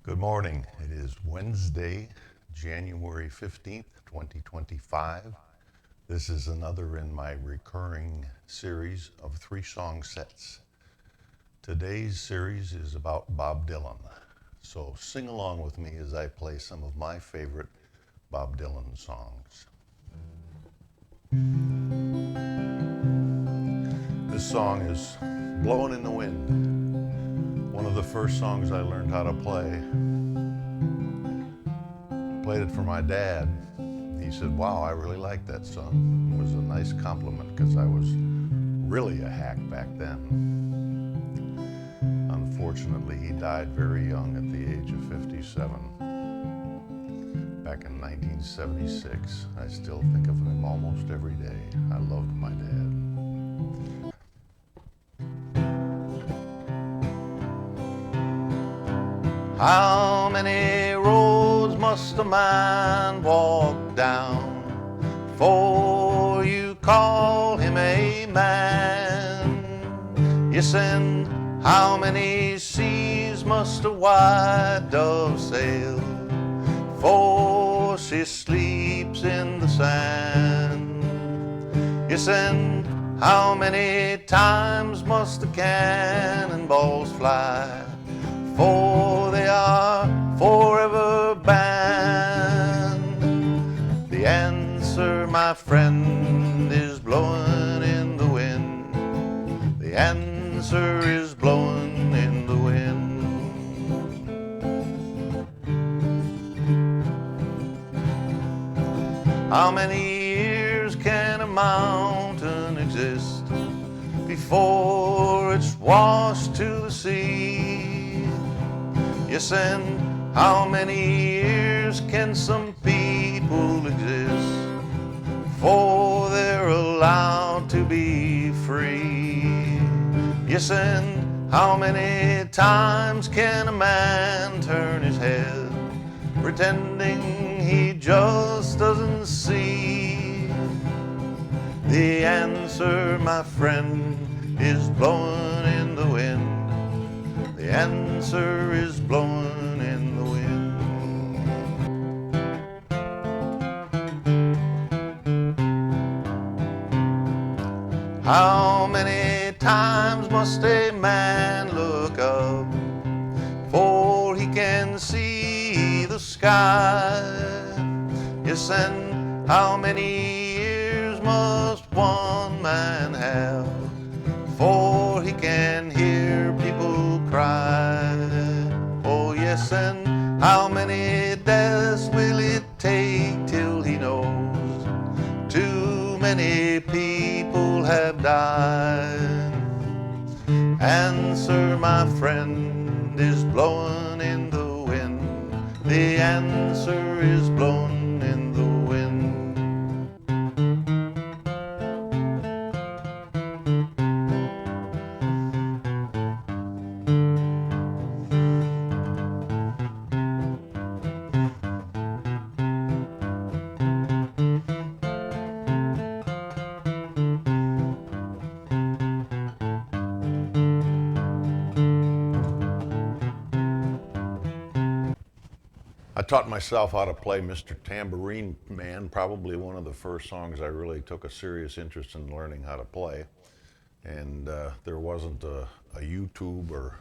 Good morning. It is Wednesday, January 15th, 2025. This is another in my recurring series of 3-song sets. Today's series is about Bob Dylan. So sing along with me as I play some of my favorite Bob Dylan songs. This song is Blowin' in the Wind. One of the first songs I learned how to play. Played it for my dad. He said, "Wow, I really like that song." It was a nice compliment because I was really a hack back then. Unfortunately, he died very young at the age of 57. Back in 1976. I still think of him almost every day. I loved my dad. How many roads must a man walk down before you call him a man? Yes, and how many seas must a white dove sail before she sleeps in the sand? Yes, and how many times must the cannonballs fly before they are forever banned? The answer, my friend, is blowing in the wind. The answer is blowing in the wind. How many years can a mountain exist before it's washed to the sea? Yes, and how many years can some people exist before they're allowed to be free? Yes, and how many times can a man turn his head pretending he just doesn't see? The answer, my friend, is blowing in the wind. The answer is blowing in the wind. How many times must a man look up before he can see the sky? Yes, and how many years must one man have before he can hear people cry? Oh yes, and how many deaths will it take till he knows too many people have died? Answer, my friend, is blowing in the wind. The answer is blowing in the wind. I taught myself how to play Mr. Tambourine Man, probably one of the first songs I really took a serious interest in learning how to play. And there wasn't a YouTube or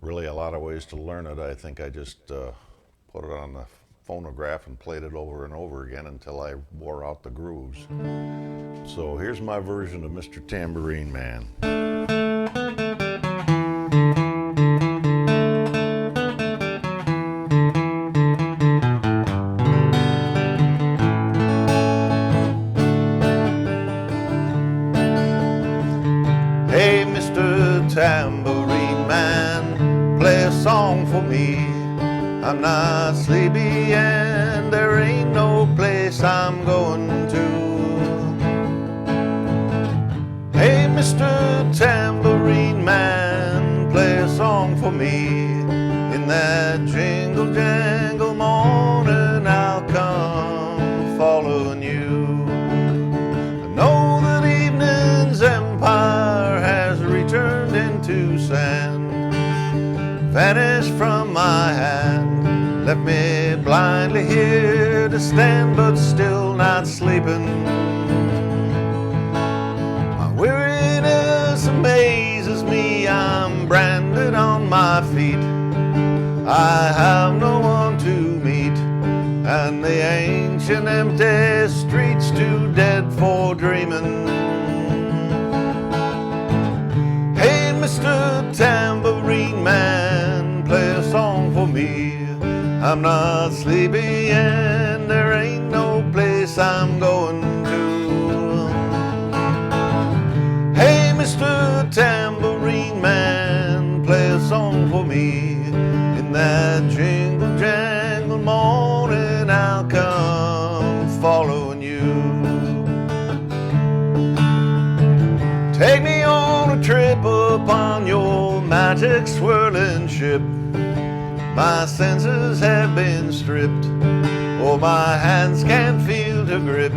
really a lot of ways to learn it. I think I just put it on the phonograph and played it over and over again until I wore out the grooves. So here's my version of Mr. Tambourine Man. Hey, Mr. Tambourine Man, play a song for me. I'm not sleepy and there ain't no place I'm going to. Hey, Mr. Tambourine Man, play a song for me. In that jingle jangle morning I'll come following you. I know that evening's empire has returned into sand, vanished flash from my hand, left me blindly here to stand, but still not sleeping. My weariness amazes me, I'm branded on my feet. I have no one to meet, and the ancient empty streets too dead for dreaming. Hey, Mr. Tambourine Man, play a song for me. I'm not sleepy and there ain't no place I'm going to. Hey, Mr. Tambourine Man, play a song for me. In that jingle jangle morning I'll come following you. Take me on a trip upon your magic swirling ship. My senses have been stripped, oh my hands can't feel to grip,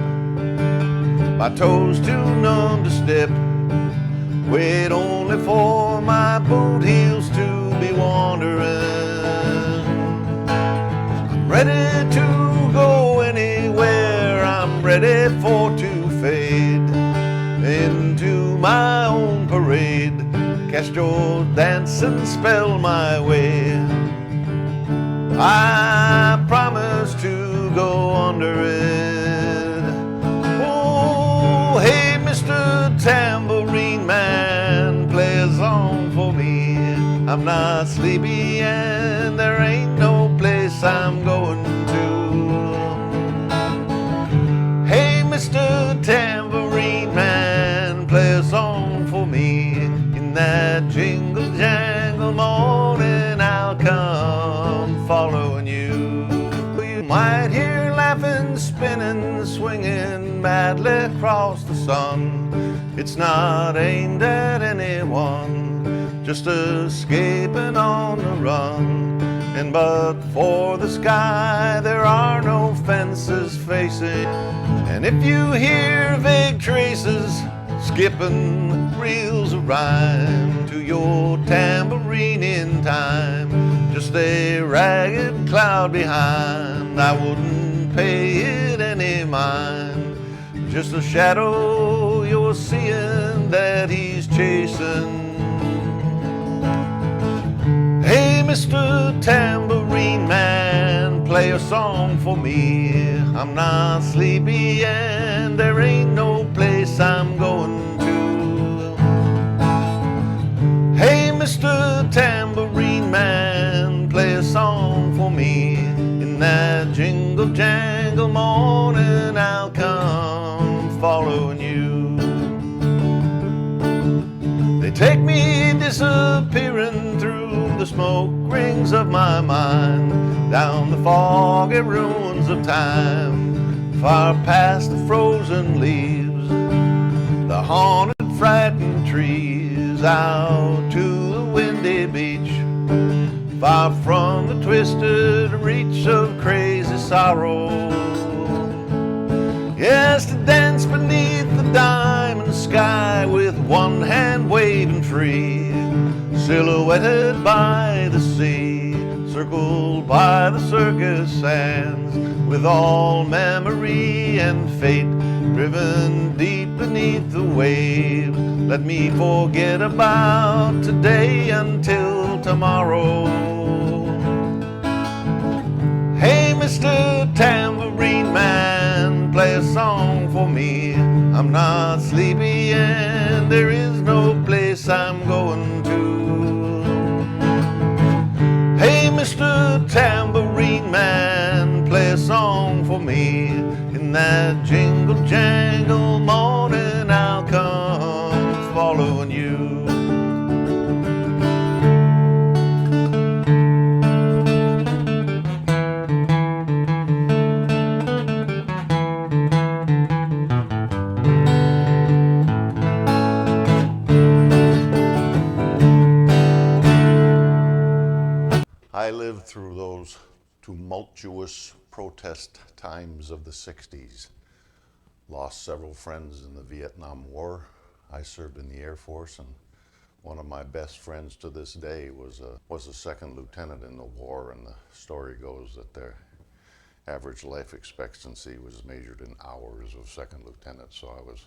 my toes too numb to step. Wait only for my boot heels to be wandering. I'm ready to go anywhere, I'm ready for to fade into my own parade. Cast your dancing spell my way. I promise to go under it. Oh, hey, Mr. Tambourine Man, play a song for me. I'm not sleepy and there ain't no place I'm going to. Hey, Mr. Tambourine Man, play a song for me. In that jingle jangle morning I'll come following you. You might hear laughing, spinning, swinging madly across the sun. It's not aimed at anyone, just escaping on the run. And but for the sky there are no fences facing. And if you hear vague traces skipping reels of rhyme to your tambourine in time, just a ragged cloud behind, I wouldn't pay it any mind. Just a shadow you're seeing that he's chasing. Hey, Mr. Tambourine Man, play a song for me. I'm not sleepy and there ain't no place I'm going to. Hey, Mr. Tambourine Man, play a song for me. In that jingle jangle morning I'll come following you. They take me disappearing through the smoke rings of my mind, down the foggy ruins of time, far past the frozen leaves, the haunted frightened trees, out to the windy beach, far from the twisted reach of crazy sorrow. Yes, to dance beneath the diamond sky with one hand waving free, silhouetted by the sea, circled by the circus sands, with all memory and fate driven deep beneath the waves. Let me forget about today until tomorrow. Hey, Mr. Tambourine Man, play a song for me. I'm not sleepy and there is no place I'm going to. Hey, Mr. Tambourine Man, play a song for me. In that jingle jangle morning I'll come following you. I lived through those tumultuous protest times of the 60s. Lost several friends in the Vietnam War. I served in the Air Force and One of my best friends to this day was a second lieutenant in the war, and the story goes that their average life expectancy was measured in hours of second lieutenant. So I was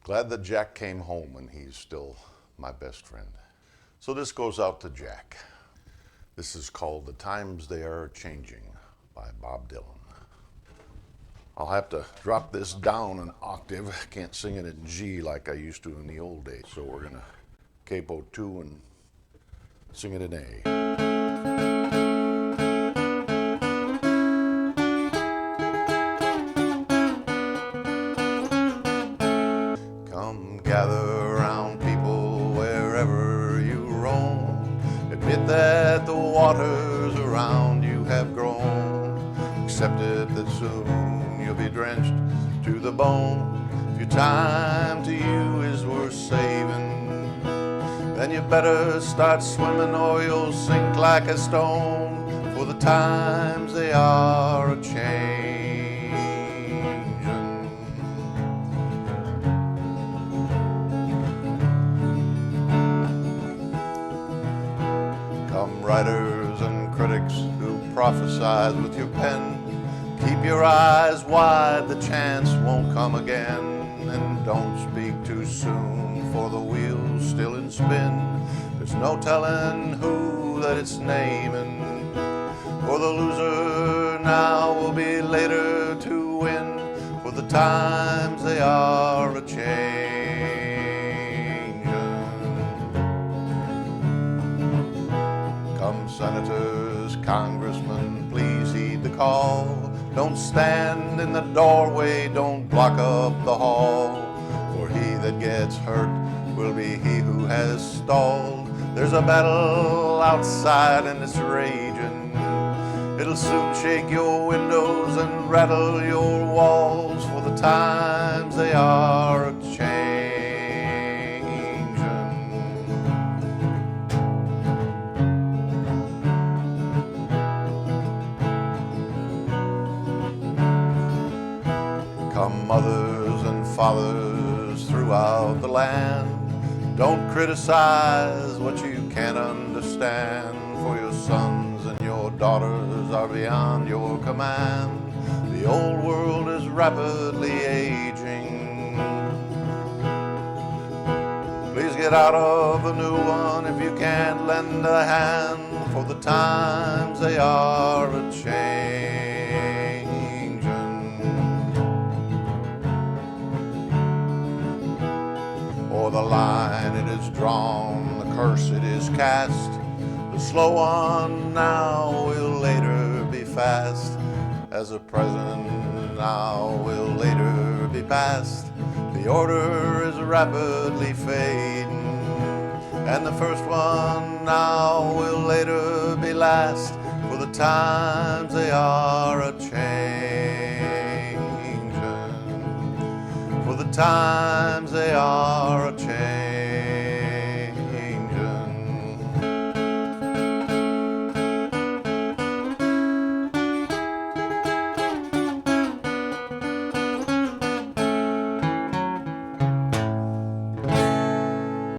glad that Jack came home, and he's still my best friend. So this goes out to Jack. This is called "The Times They Are Changing" by Bob Dylan. I'll have to drop this down an octave. I can't sing it in G like I used to in the old days. So we're gonna capo 2 and sing it in A. Come gather around, people, wherever you roam. Admit that the waters around you have grown. Accept it that soon you'll be drenched to the bone. If your time to you is worth saving, then you better start swimming or you'll sink like a stone. For the times they are a-changin'. Come writers and critics who prophesize with your pen, keep your eyes wide, the chance won't come again. And don't speak too soon, for the wheel's still in spin. There's no telling who that it's naming, for the loser now will be later to win. For the times they are a-changin'. Come senators, congressmen, please heed the call. Don't stand in the doorway, don't block up the hall. For he that gets hurt will be he who has stalled. There's a battle outside and it's raging. It'll soon shake your windows and rattle your walls. For the times they are a-changin'. Come mothers and fathers throughout the land, don't criticize what you can't understand. For your sons and your daughters are beyond your command. The old world is rapidly aging. Please get out of the new one if you can't lend a hand. For the times they are a-changin'. For the line it is drawn, the curse it is cast. The slow one now will later be fast, as a present now will later be past. The order is rapidly fading, and the first one now will later be last. For the times they are a-changin'. For the times they are a-changin'.